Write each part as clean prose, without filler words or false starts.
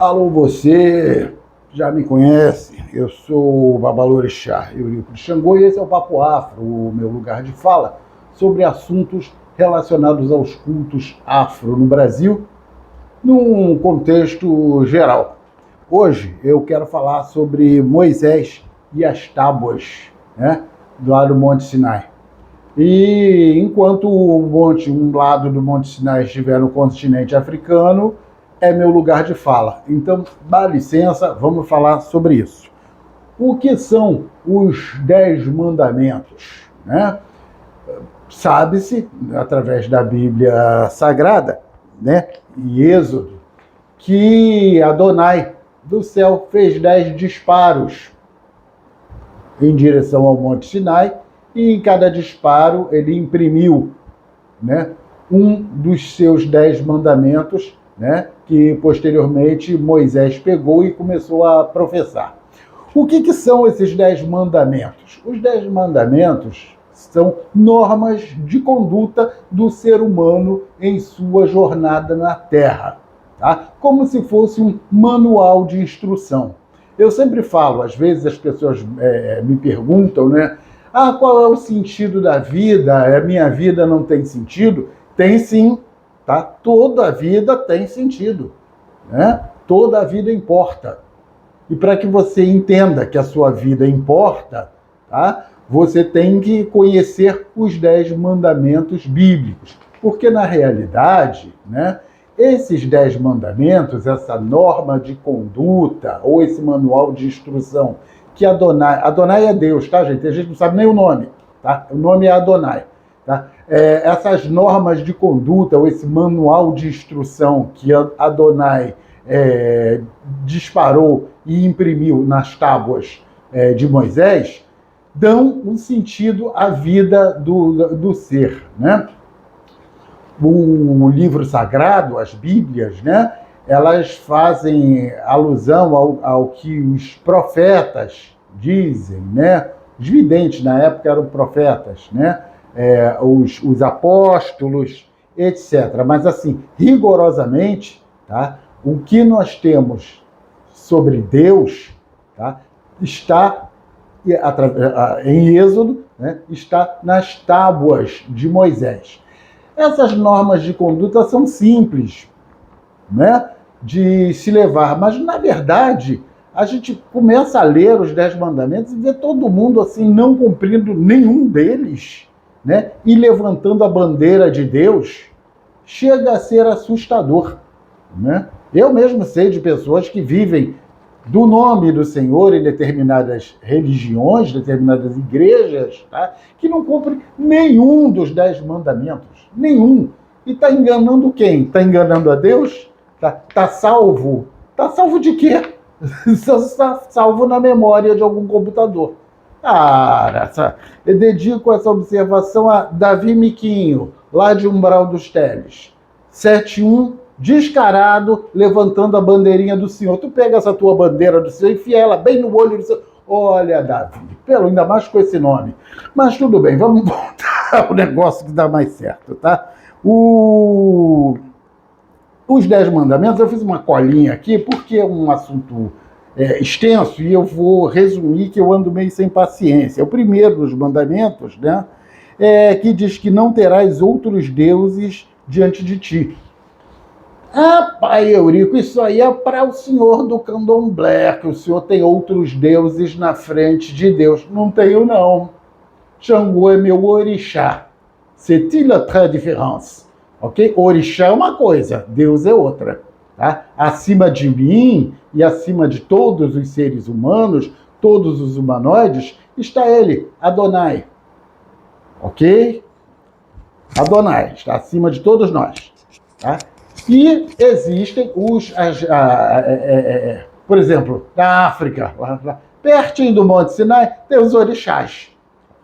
Alô, você já me conhece? Eu sou o Babalorixá, Eurico de Xangô, e esse é o Papo Afro, o meu lugar de fala sobre assuntos relacionados aos cultos afro no Brasil, num contexto geral. Hoje eu quero falar sobre Moisés e as tábuas, né, lá do Monte Sinai. E enquanto um lado do Monte Sinai estiver no continente africano, é meu lugar de fala. Então, dá licença, vamos falar sobre isso. O que são os 10 mandamentos? Né? Sabe-se, através da Bíblia Sagrada, né, e Êxodo, que Adonai do céu fez 10 disparos em direção ao Monte Sinai, e em cada disparo ele imprimiu, né, um dos seus 10 mandamentos, né, que posteriormente Moisés pegou e começou a professar. O que são esses 10 mandamentos? Os 10 mandamentos são normas de conduta do ser humano em sua jornada na Terra, tá? Como se fosse um manual de instrução. Eu sempre falo, às vezes as pessoas me perguntam, né? Qual é o sentido da vida? A minha vida não tem sentido? Tem sim, tá? Toda a vida tem sentido, né? Toda a vida importa. E para que você entenda que a sua vida importa, tá? Você tem que conhecer os 10 mandamentos bíblicos. Porque, na realidade, né, esses 10 mandamentos, essa norma de conduta, ou esse manual de instrução, que Adonai é Deus, tá, gente? A gente não sabe nem o nome, tá? O nome é Adonai, tá? Essas normas de conduta, ou esse manual de instrução que Adonai disparou e imprimiu nas tábuas de Moisés, dão um sentido à vida do ser, né? O livro sagrado, as Bíblias, né, elas fazem alusão ao que os profetas dizem, né? Os videntes na época eram profetas, né? Os apóstolos, etc. Mas assim, rigorosamente, tá? O que nós temos sobre Deus, tá, está em Êxodo, né, está nas tábuas de Moisés. Essas normas de conduta são simples, né, de se levar, mas na verdade a gente começa a ler os 10 mandamentos e vê todo mundo assim não cumprindo nenhum deles, né, e levantando a bandeira de Deus. Chega a ser assustador, né? Eu mesmo sei de pessoas que vivem do nome do Senhor em determinadas religiões, determinadas igrejas, tá, que não cumprem nenhum dos 10 mandamentos. Nenhum. E está enganando quem? Está enganando a Deus? Tá salvo? Está salvo de quê? Está salvo na memória de algum computador. Eu dedico essa observação a Davi Miquinho, lá de Umbral dos Teles. 7-1, descarado, levantando a bandeirinha do Senhor. Tu pega essa tua bandeira do Senhor e enfia ela bem no olho do Senhor. Olha, Davi, ainda mais com esse nome. Mas tudo bem, vamos voltar ao negócio que dá mais certo, tá? Os 10 mandamentos, eu fiz uma colinha aqui, porque é um assunto extenso, e eu vou resumir que eu ando meio sem paciência. O primeiro dos mandamentos, né, que diz que não terás outros deuses diante de ti. Pai Eurico, isso aí é para o senhor do candomblé, que o senhor tem outros deuses na frente de Deus. Não tenho, não. Xangô é meu orixá. C'est-il la différence? Ok? Orixá é uma coisa, Deus é outra. Tá? Acima de mim e acima de todos os seres humanos, todos os humanoides, está ele, Adonai. Ok? Adonai, está acima de todos nós. Tá? E existem por exemplo, na África, pertinho do Monte Sinai, tem os orixás,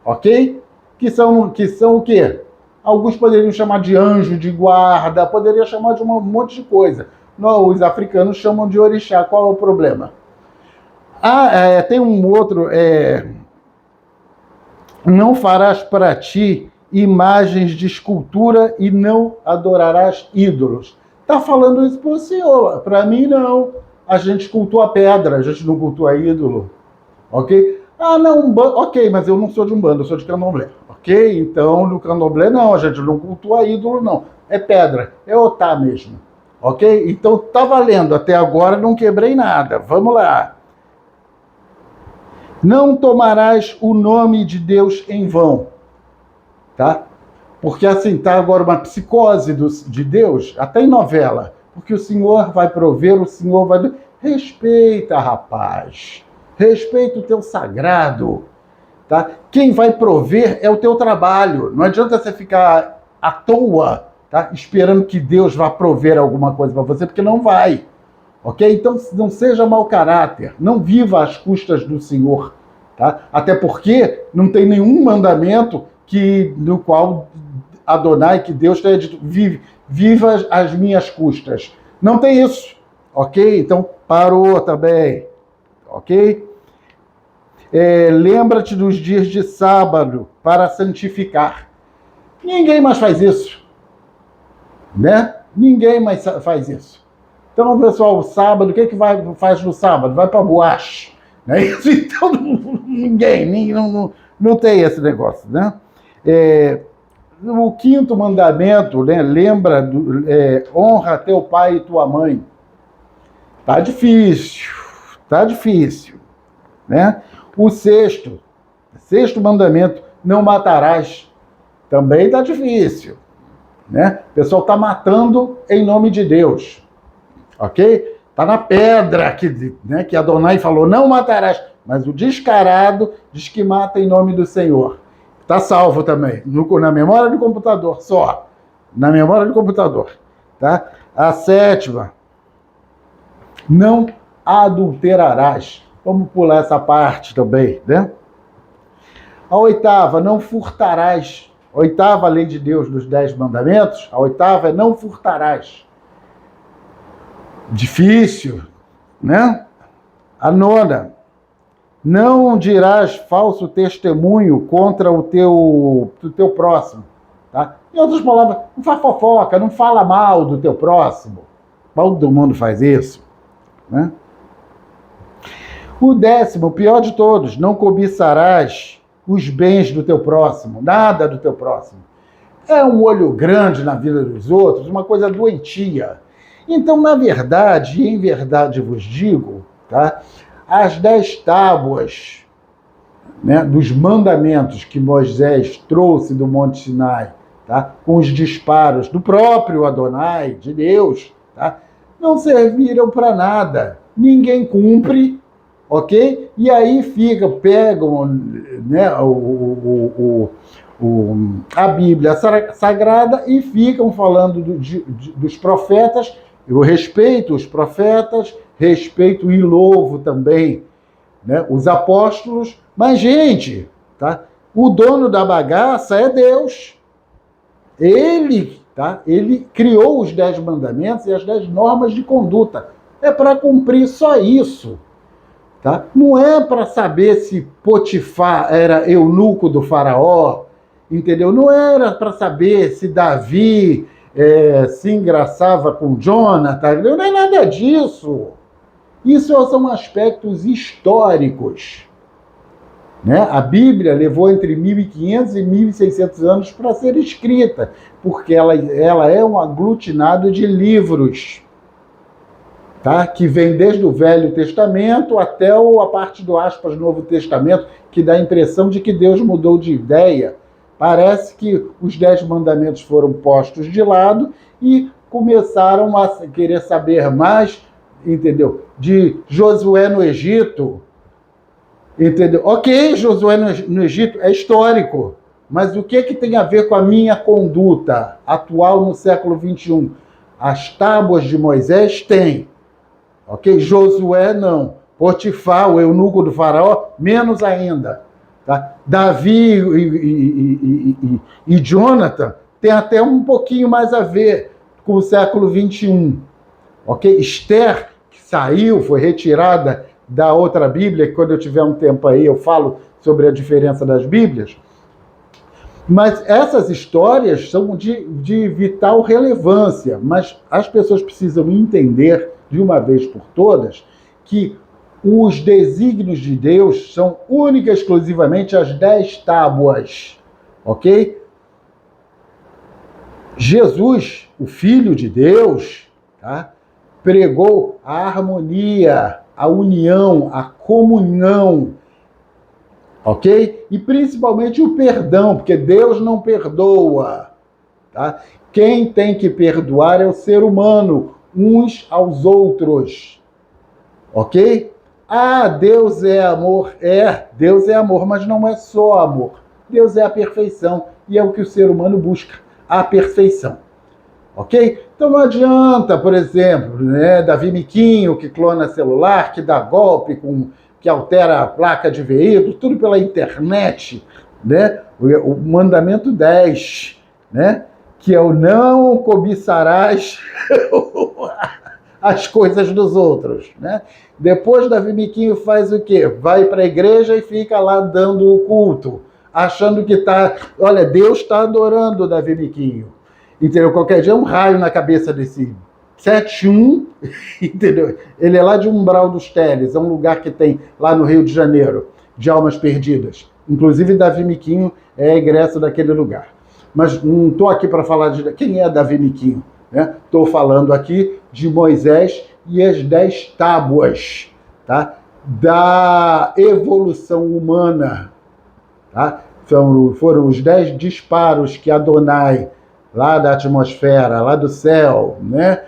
ok? Que são o quê? Alguns poderiam chamar de anjo de guarda, poderiam chamar de um monte de coisa. Os africanos chamam de orixá. Qual é o problema? Tem um outro, não farás para ti imagens de escultura e não adorarás ídolos. Está falando isso para o senhor, para mim não. a gente cultua pedra, a gente não cultua ídolo, ok? Ah, não, ok, mas eu não sou de Umbanda, eu sou de Candomblé, ok? Então, no Candomblé, não, a gente não cultua ídolo, não. É pedra, é otá mesmo, ok? Então, tá valendo, até agora não quebrei nada, vamos lá. Não tomarás o nome de Deus em vão, tá? Porque assim, tá agora uma psicose de Deus, até em novela, porque o Senhor vai prover, o Senhor vai... Respeita, rapaz, respeita o teu sagrado, tá? Quem vai prover é o teu trabalho, não adianta você ficar à toa, tá? Esperando que Deus vá prover alguma coisa para você, porque não vai. Ok? Então não seja mau caráter, não viva às custas do Senhor, tá? Até porque não tem nenhum mandamento no qual Adonai, que Deus tenha dito, viva às minhas custas. Não tem isso, ok? Então parou também, ok? Lembra-te dos dias de sábado para santificar. Ninguém mais faz isso, né? Ninguém mais faz isso. Então, pessoal, o sábado, o que faz no sábado? Vai para boate, né? Então, ninguém não tem esse negócio, né? O quinto mandamento, né? Lembra, honra teu pai e tua mãe. Tá difícil, né? O sexto mandamento, não matarás. Também tá difícil, né? O pessoal tá matando em nome de Deus. Ok? Está na pedra que Adonai falou, não matarás. Mas o descarado diz que mata em nome do Senhor. Está salvo também, na memória do computador, só. Na memória do computador. Tá? A sétima, não adulterarás. Vamos pular essa parte também, né? A oitava, não furtarás. A oitava lei de Deus dos 10 mandamentos, a oitava é não furtarás. Difícil, né? A nona, não dirás falso testemunho contra o teu próximo, tá? Em outras palavras, não faz fofoca, não fala mal do teu próximo. Todo mundo faz isso, né? O décimo, o pior de todos, não cobiçarás os bens do teu próximo, nada do teu próximo. É um olho grande na vida dos outros, uma coisa doentia. Então, na verdade, em verdade vos digo, tá? As 10 tábuas, né, dos mandamentos que Moisés trouxe do Monte Sinai, tá? Com os disparos do próprio Adonai, de Deus, tá? Não serviram para nada. Ninguém cumpre, ok? E aí pegam, né, a Bíblia Sagrada e ficam falando dos profetas. Eu respeito os profetas, respeito e louvo também, né, os apóstolos, mas, gente, tá? O dono da bagaça é Deus. Ele criou os 10 mandamentos e as 10 normas de conduta. É para cumprir só isso. Tá? Não é para saber se Potifar era eunuco do faraó, entendeu? Não era para saber se Davi se engraçava com Jonathan, não é nada disso. Isso são aspectos históricos, né? A Bíblia levou entre 1.500 e 1.600 anos para ser escrita, porque ela é um aglutinado de livros, tá? Que vem desde o Velho Testamento até a parte do aspas Novo Testamento, que dá a impressão de que Deus mudou de ideia. Parece que os 10 mandamentos foram postos de lado e começaram a querer saber mais, entendeu? De Josué no Egito, entendeu? Ok, Josué no Egito é histórico, mas o que tem a ver com a minha conduta atual no século XXI? As tábuas de Moisés têm, ok? Josué não. Potifar, o eunuco do faraó, menos ainda. Tá? Davi e Jonathan tem até um pouquinho mais a ver com o século XXI. Ok? Esther, que saiu, foi retirada da outra Bíblia, que quando eu tiver um tempo aí eu falo sobre a diferença das Bíblias. Mas essas histórias são de vital relevância, mas as pessoas precisam entender de uma vez por todas que os desígnios de Deus são única e exclusivamente as 10 tábuas, ok? Jesus, o Filho de Deus, tá, pregou a harmonia, a união, a comunhão, ok? E principalmente o perdão, porque Deus não perdoa, tá? Quem tem que perdoar é o ser humano, uns aos outros, ok? Ah, Deus é amor. Deus é amor, mas não é só amor. Deus é a perfeição e é o que o ser humano busca, a perfeição. Ok? Então não adianta, por exemplo, né, Davi Miquinho, que clona celular, que dá golpe, que altera a placa de veículo, tudo pela internet, né? O mandamento 10, né? Que é o não cobiçarás as coisas dos outros, né? Depois Davi Miquinho faz o quê? Vai para a igreja e fica lá dando o culto, achando que tá, olha, Deus está adorando o Davi Miquinho. Entendeu? Qualquer dia é um raio na cabeça desse 71, entendeu? Ele é lá de Umbral dos Teles, é um lugar que tem lá no Rio de Janeiro, de almas perdidas. Inclusive, Davi Miquinho é egresso daquele lugar. Mas não estou aqui para falar de quem é Davi Miquinho. Estou falando aqui de Moisés e as 10 tábuas, tá? Da evolução humana. Tá? Foram os 10 disparos que Adonai, lá da atmosfera, lá do céu, né,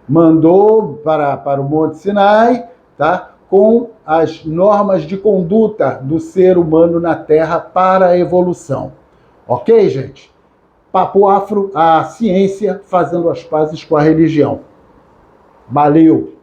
mandou para o Monte Sinai, tá, com as normas de conduta do ser humano na Terra para a evolução. Ok, gente? Papo Afro, a ciência fazendo as pazes com a religião. Valeu!